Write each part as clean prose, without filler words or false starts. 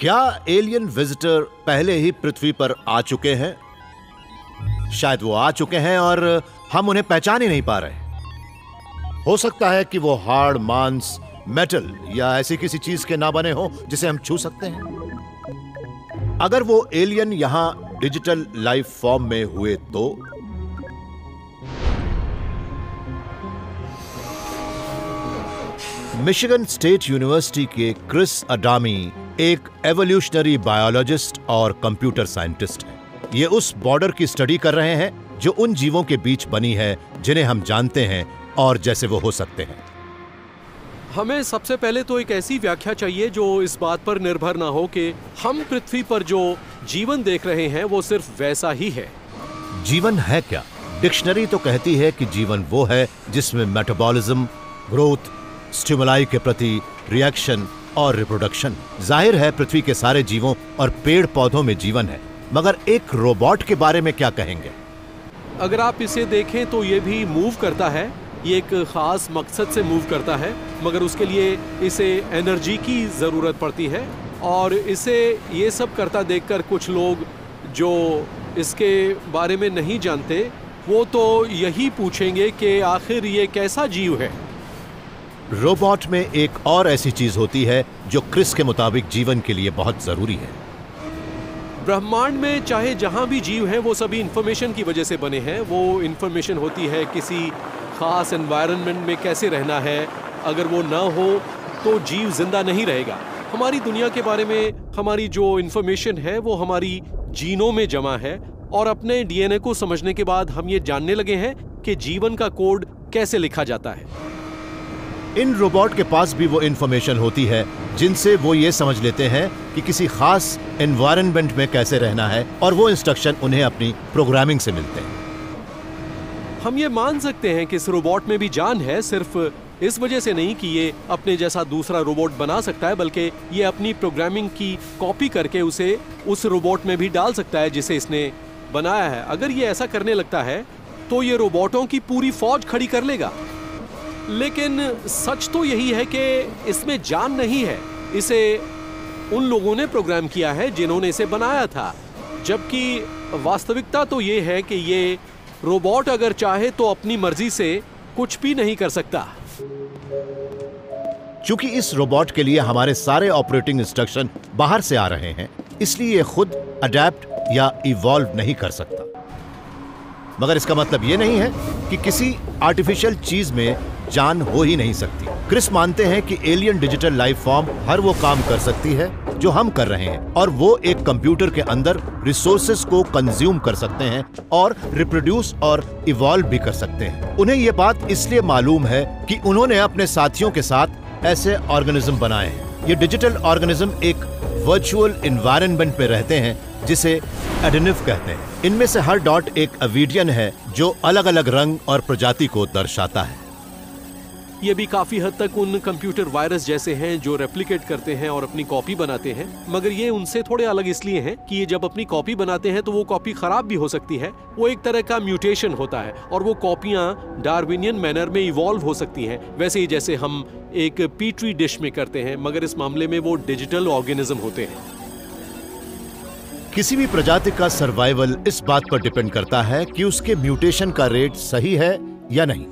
क्या alien visitor पहले ही पृथ्वी पर आ चुके हैं? शायद वो आ चुके हैं और हम उन्हें पहचान ही नहीं पा रहे। हो सकता है कि वो हार्ड, मांस, मेटल या ऐसी किसी चीज के ना बने हो जिसे हम छू सकते हैं। अगर वो एलियन यहां डिजिटल लाइफ फॉर्म में हुए तो मिशिगन स्टेट यूनिवर्सिटी के क्रिस अडामी एक एवोल्यूशनरी बायोलॉजिस्ट और कंप्यूटर साइंटिस्ट हैं। ये उस बॉर्डर की स्टडी कर रहे हैं जो उन जीवों के बीच बनी है जिन्हें हम जानते हैं और जैसे वो हो सकते हैं। हमें सबसे पहले तो एक ऐसी व्याख्या चाहिए जो इस बात पर निर्भर ना हो कि हम पृथ्वी पर जो जीवन देख रहे हैं वो सिर्फ वैसा ही है। जीवन है क्या? डिक्शनरी तो कहती है कि जीवन वो है जिसमें मेटाबॉलिज्म, ग्रोथ, स्टिमुलाई के प्रति रिएक्शन और रिप्रोडक्शन। जाहिर है पृथ्वी के सारे जीवों और पेड़ पौधों में जीवन है, मगर एक रोबोट के बारे में क्या कहेंगे? अगर आप इसे देखें तो ये भी मूव करता है, ये एक खास मकसद से मूव करता है, मगर उसके लिए इसे एनर्जी की ज़रूरत पड़ती है। और इसे ये सब करता देखकर कुछ लोग जो इसके बारे में नहीं जानते वो तो यही पूछेंगे कि आखिर ये कैसा जीव है। रोबोट में एक और ऐसी चीज होती है जो क्रिस के मुताबिक जीवन के लिए बहुत जरूरी है। ब्रह्मांड में चाहे जहां भी जीव हैं वो सभी इंफॉर्मेशन की वजह से बने हैं। वो इंफॉर्मेशन होती है किसी खास एनवायरनमेंट में कैसे रहना है। अगर वो ना हो तो जीव जिंदा नहीं रहेगा। हमारी दुनिया के बारे में हमारी जो इंफॉर्मेशन है वो हमारी जीनों में जमा है और अपने डीएनए को समझने के बाद हम ये जानने लगे हैं कि जीवन का कोड कैसे लिखा जाता है। इन रोबोट के पास भी वो इंफॉर्मेशन होती है जिनसे वो ये समझ लेते हैं कि किसी खास एनवायरनमेंट में कैसे रहना है और वो इंस्ट्रक्शन उन्हें अपनी प्रोग्रामिंग से मिलते हैं। हम ये मान सकते हैं कि इस रोबोट में भी जान है, सिर्फ इस वजह से नहीं कि ये अपने जैसा दूसरा रोबोट बना सकता है, बल्कि ये अपनी प्रोग्रामिंग की कॉपी करके उसे उस रोबोट में भी डाल सकता है जिसे इसने बनाया है। अगर ये ऐसा करने लगता है तो ये रोबोटों की पूरी फौज खड़ी कर लेगा। लेकिन सच तो यही है कि इसमें जान नहीं है। इसे उन लोगों ने प्रोग्राम किया है जिन्होंने इसे बनाया था, जबकि वास्तविकता तो ये है कि ये रोबोट अगर चाहे तो अपनी मर्जी से कुछ भी नहीं कर सकता। चूंकि इस रोबोट के लिए हमारे सारे ऑपरेटिंग इंस्ट्रक्शन बाहर से आ रहे हैं, इसलिए ये खुद अडेप्ट या इवॉल्व नहीं कर सकता। मगर इसका मतलब ये नहीं है कि किसी आर्टिफिशियल चीज में जान हो ही नहीं सकती। क्रिस मानते हैं कि एलियन डिजिटल लाइफ फॉर्म हर वो काम कर सकती है जो हम कर रहे हैं, और वो एक कंप्यूटर के अंदर रिसोर्सेज को कंज्यूम कर सकते हैं और रिप्रोड्यूस और इवॉल्व भी कर सकते हैं। उन्हें ये बात इसलिए मालूम है कि उन्होंने अपने साथियों के साथ ऐसे ऑर्गेनिज्म बनाए हैं। ये डिजिटल ऑर्गेनिज्म एक वर्चुअल एनवायरनमेंट में रहते हैं जिसे एडेनिव कहते हैं। इनमें से हर डॉट एक अविडियन है जो अलग अलग रंग और प्रजाति को दर्शाता है। ये भी काफी हद तक उन कंप्यूटर वायरस जैसे हैं जो रेप्लिकेट करते हैं और अपनी कॉपी बनाते हैं, मगर ये उनसे थोड़े अलग इसलिए हैं कि ये जब अपनी कॉपी बनाते हैं तो वो कॉपी खराब भी हो सकती है। वो एक तरह का म्यूटेशन होता है और वो कॉपियां डार्विनियन मैनर में इवॉल्व हो सकती हैं, वैसे ही जैसे हम एक पीट्री डिश में करते हैं, मगर इस मामले में वो डिजिटल ऑर्गेनिज्म होते हैं। किसी भी प्रजाति का सर्वाइवल इस बात पर डिपेंड करता है कि उसके म्यूटेशन का रेट सही है या नहीं।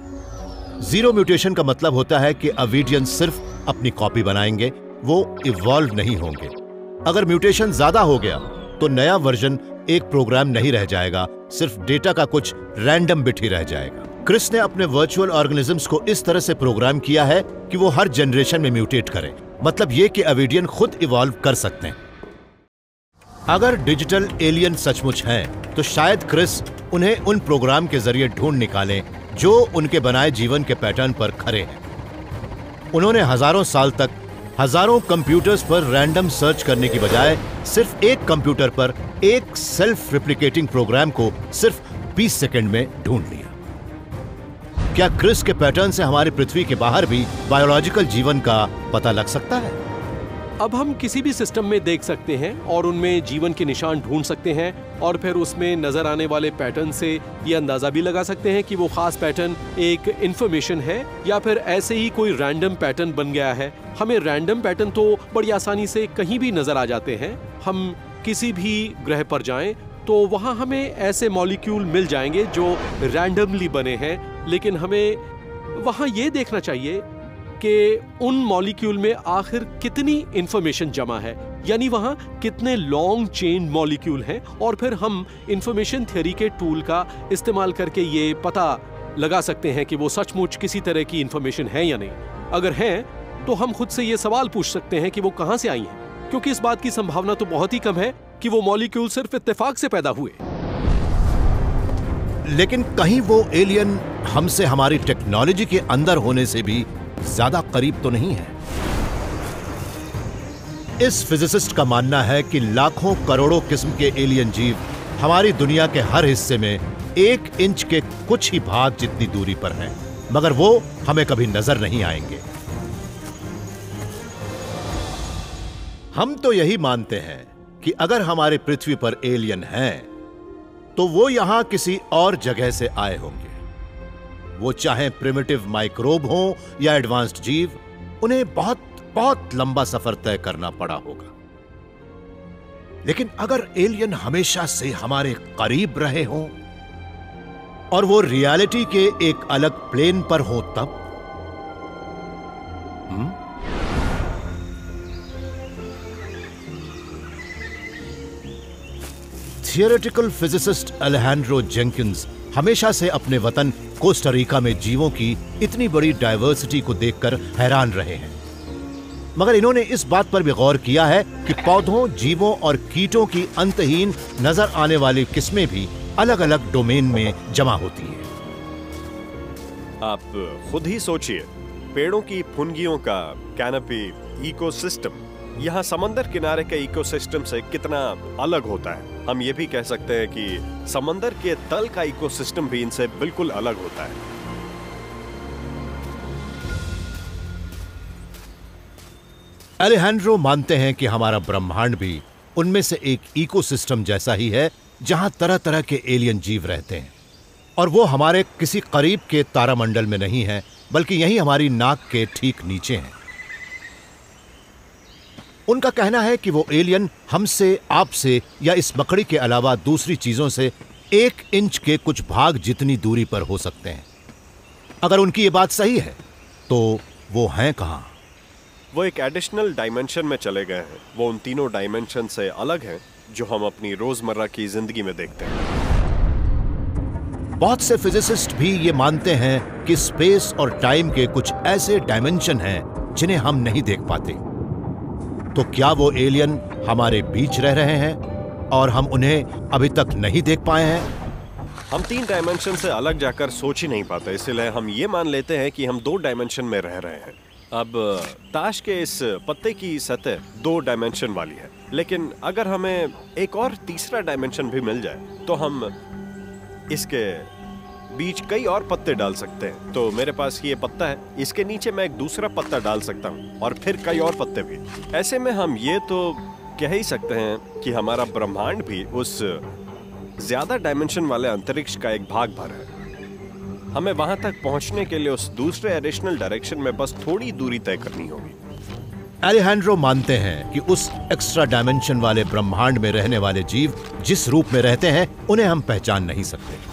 जीरो म्यूटेशन का मतलब होता है कि अविडियन सिर्फ अपनी कॉपी बनाएंगे, वो इवॉल्व नहीं होंगे। अगर म्यूटेशन ज्यादा हो गया तो नया वर्जन एक प्रोग्राम नहीं रह जाएगा, सिर्फ डेटा का कुछ रैंडम बिट ही रह जाएगा। क्रिस ने अपने वर्चुअल ऑर्गेनिजम्स को इस तरह से प्रोग्राम किया है कि वो हर जनरेशन में म्यूटेट करें, मतलब ये कि अविडियन खुद इवॉल्व कर सकते हैं। अगर डिजिटल एलियन सचमुच हैं, तो शायद क्रिस उन्हें उन प्रोग्राम के जरिए ढूंढ निकालें जो उनके बनाए जीवन के पैटर्न पर खरे हैं। उन्होंने हजारों साल तक हजारों कंप्यूटर्स पर रैंडम सर्च करने की बजाय सिर्फ एक कंप्यूटर पर एक सेल्फ रिप्लिकेटिंग प्रोग्राम को सिर्फ 20 सेकंड में ढूंढ लिया। क्या क्रिस के पैटर्न से हमारी पृथ्वी के बाहर भी बायोलॉजिकल जीवन का पता लग सकता है? अब हम किसी भी सिस्टम में देख सकते हैं और उनमें जीवन के निशान ढूंढ सकते हैं और फिर उसमें नजर आने वाले पैटर्न से ये अंदाजा भी लगा सकते हैं कि वो खास पैटर्न एक इंफॉर्मेशन है या फिर ऐसे ही कोई रैंडम पैटर्न बन गया है। हमें रैंडम पैटर्न तो बड़ी आसानी से कहीं भी नजर आ जाते हैं। हम किसी भी ग्रह पर जाएं तो वहां हमें ऐसे मॉलिक्यूल मिल जाएंगे जो रैंडमली बने हैं, लेकिन हमें वहां ये देखना चाहिए कि उन मॉलिक्यूल में आखिर कितनी इंफॉर्मेशन जमा है, यानी वहां कितने लॉन्ग चेन मॉलिक्यूल हैं, और फिर हम इंफॉर्मेशन थ्योरी के टूल का इस्तेमाल करके ये पता लगा सकते हैं कि वो सचमुच किसी तरह की इंफॉर्मेशन है या नहीं। अगर हैं तो हम खुद से ये सवाल पूछ सकते हैं कि वो कहां से आई हैं, क्योंकि इस बात की संभावना तो बहुत ही कम है कि वो मॉलिक्यूल सिर्फ इत्तेफाक से पैदा हुए। लेकिन कहीं वो एलियन हमसे हमारी टेक्नोलॉजी के अंदर होने से भी ज्यादा करीब तो नहीं है। इस फिजिसिस्ट का मानना है कि लाखों करोड़ों किस्म के एलियन जीव हमारी दुनिया के हर हिस्से में 1 इंच के कुछ ही भाग जितनी दूरी पर हैं, मगर वो हमें कभी नजर नहीं आएंगे। हम तो यही मानते हैं कि अगर हमारे पृथ्वी पर एलियन हैं तो वो यहां किसी और जगह से आए होंगे। वो चाहे प्रिमिटिव माइक्रोब हो या एडवांस्ड जीव, उन्हें बहुत बहुत लंबा सफर तय करना पड़ा होगा। लेकिन अगर एलियन हमेशा से हमारे करीब रहे हों और वो रियलिटी के एक अलग प्लेन पर हो तब? थियोरेटिकल फिजिसिस्ट अलेहांड्रो जेंकिंस हमेशा से अपने वतन कोस्टारिका में जीवों की इतनी बड़ी डायवर्सिटी को देखकर हैरान रहे हैं, मगर इन्होंने इस बात पर भी गौर किया है कि पौधों, जीवों और कीटों की अंतहीन नजर आने वाली किस्में भी अलग अलग डोमेन में जमा होती हैं। आप खुद ही सोचिए, पेड़ों की फुनगियों का कैनोपी इकोसिस्टम यहाँ समंदर किनारे के इकोसिस्टम से कितना अलग होता है। हम ये भी कह सकते हैं कि समंदर के तल का इकोसिस्टम भी इनसे बिल्कुल अलग होता है। अलेहांड्रो मानते हैं कि हमारा ब्रह्मांड भी उनमें से एक इकोसिस्टम जैसा ही है, जहां तरह तरह के एलियन जीव रहते हैं, और वो हमारे किसी करीब के तारामंडल में नहीं है, बल्कि यहीं हमारी नाक के ठीक नीचे हैं। उनका कहना है कि वो एलियन हमसे, आपसे या इस मकड़ी के अलावा दूसरी चीजों से 1 इंच के कुछ भाग जितनी दूरी पर हो सकते हैं। अगर उनकी ये बात सही है तो वो हैं कहां? वो एक एडिशनल डायमेंशन में चले गए हैं। वो उन तीनों डायमेंशन से अलग हैं जो हम अपनी रोजमर्रा की जिंदगी में देखते हैं। बहुत से फिजिसिस्ट भी ये मानते हैं कि स्पेस और टाइम के कुछ ऐसे डायमेंशन हैं जिन्हें हम नहीं देख पाते। तो क्या वो एलियन हमारे बीच रह रहे हैं और हम उन्हें अभी तक नहीं देख पाए हैं? हम 3 डायमेंशन से अलग जाकर सोच ही नहीं पाते, इसलिए हम ये मान लेते हैं कि हम 2 डायमेंशन में रह रहे हैं। अब ताश के इस पत्ते की सतह 2 डायमेंशन वाली है, लेकिन अगर हमें एक और तीसरा डायमेंशन भी मिल जाए तो हम इसके बीच कई और पत्ते डाल सकते हैं। तो मेरे पास ये पत्ता है, इसके नीचे मैं एक दूसरा पत्ता डाल सकता हूँ और फिर कई और पत्ते भी। ऐसे में हम ये तो कह ही सकते हैं कि हमारा ब्रह्मांड भी उस ज्यादा डायमेंशन वाले अंतरिक्ष का एक भाग भर है। हमें वहां तक पहुंचने के लिए उस दूसरे एडिशनल डायरेक्शन में बस थोड़ी दूरी तय करनी होगी। अलेहांड्रो मानते हैं कि उस एक्स्ट्रा डायमेंशन वाले ब्रह्मांड में रहने वाले जीव जिस रूप में रहते हैं उन्हें हम पहचान नहीं सकते।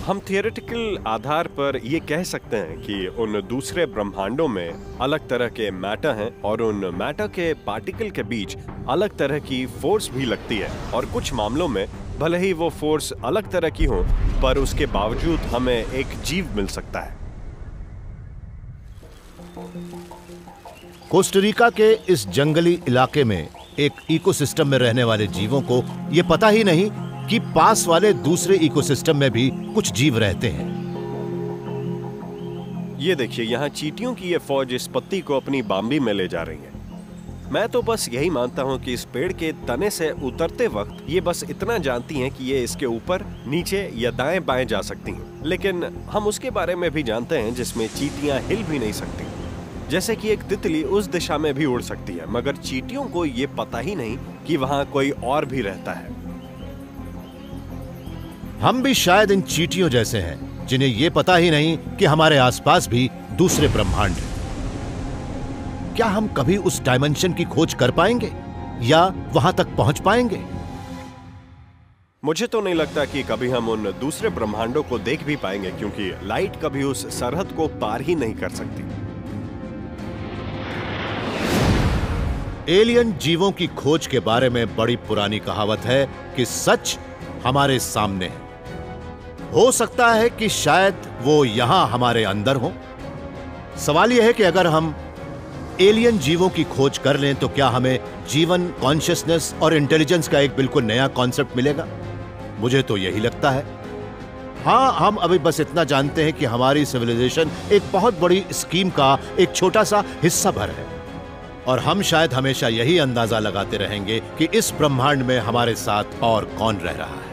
हम थियोरेटिकल आधार पर ये कह सकते हैं कि उन दूसरे ब्रह्मांडों में अलग तरह के मैटर हैं और उन मैटर के पार्टिकल के बीच अलग तरह की फोर्स भी लगती है, और कुछ मामलों में भले ही वो फोर्स अलग तरह की हो पर उसके बावजूद हमें एक जीव मिल सकता है। कोस्टारिका के इस जंगली इलाके में एक इकोसिस्टम में रहने वाले जीवों को यह पता ही नहीं कि पास वाले दूसरे इकोसिस्टम में भी कुछ जीव रहते हैं। ये देखिए, यहाँ चींटियों की ये फौज इस पत्ती को अपनी बाम्बी में ले जा रही है। मैं तो बस यही मानता हूँ कि इस पेड़ के तने से उतरते वक्त ये बस इतना जानती हैं कि ये इसके ऊपर, नीचे या दाएं बाएं जा सकती हैं, लेकिन हम उसके बारे में भी जानते हैं जिसमें चींटियां हिल भी नहीं सकती। जैसे कि एक तितली उस दिशा में भी उड़ सकती है, मगर चींटियों को ये पता ही नहीं कि वहां कोई और भी रहता है। हम भी शायद इन चींटियों जैसे हैं जिन्हें यह पता ही नहीं कि हमारे आसपास भी दूसरे ब्रह्मांड हैं। क्या हम कभी उस डायमेंशन की खोज कर पाएंगे या वहां तक पहुंच पाएंगे? मुझे तो नहीं लगता कि कभी हम उन दूसरे ब्रह्मांडों को देख भी पाएंगे, क्योंकि लाइट कभी उस सरहद को पार ही नहीं कर सकती। एलियन जीवों की खोज के बारे में बड़ी पुरानी कहावत है कि सच हमारे सामने है। हो सकता है कि शायद वो यहां हमारे अंदर हो। सवाल यह है कि अगर हम एलियन जीवों की खोज कर लें तो क्या हमें जीवन, कॉन्शियसनेस और इंटेलिजेंस का एक बिल्कुल नया कॉन्सेप्ट मिलेगा? मुझे तो यही लगता है। हां, हम अभी बस इतना जानते हैं कि हमारी सिविलाइजेशन एक बहुत बड़ी स्कीम का एक छोटा सा हिस्सा भर है, और हम शायद हमेशा यही अंदाजा लगाते रहेंगे कि इस ब्रह्मांड में हमारे साथ और कौन रह रहा है।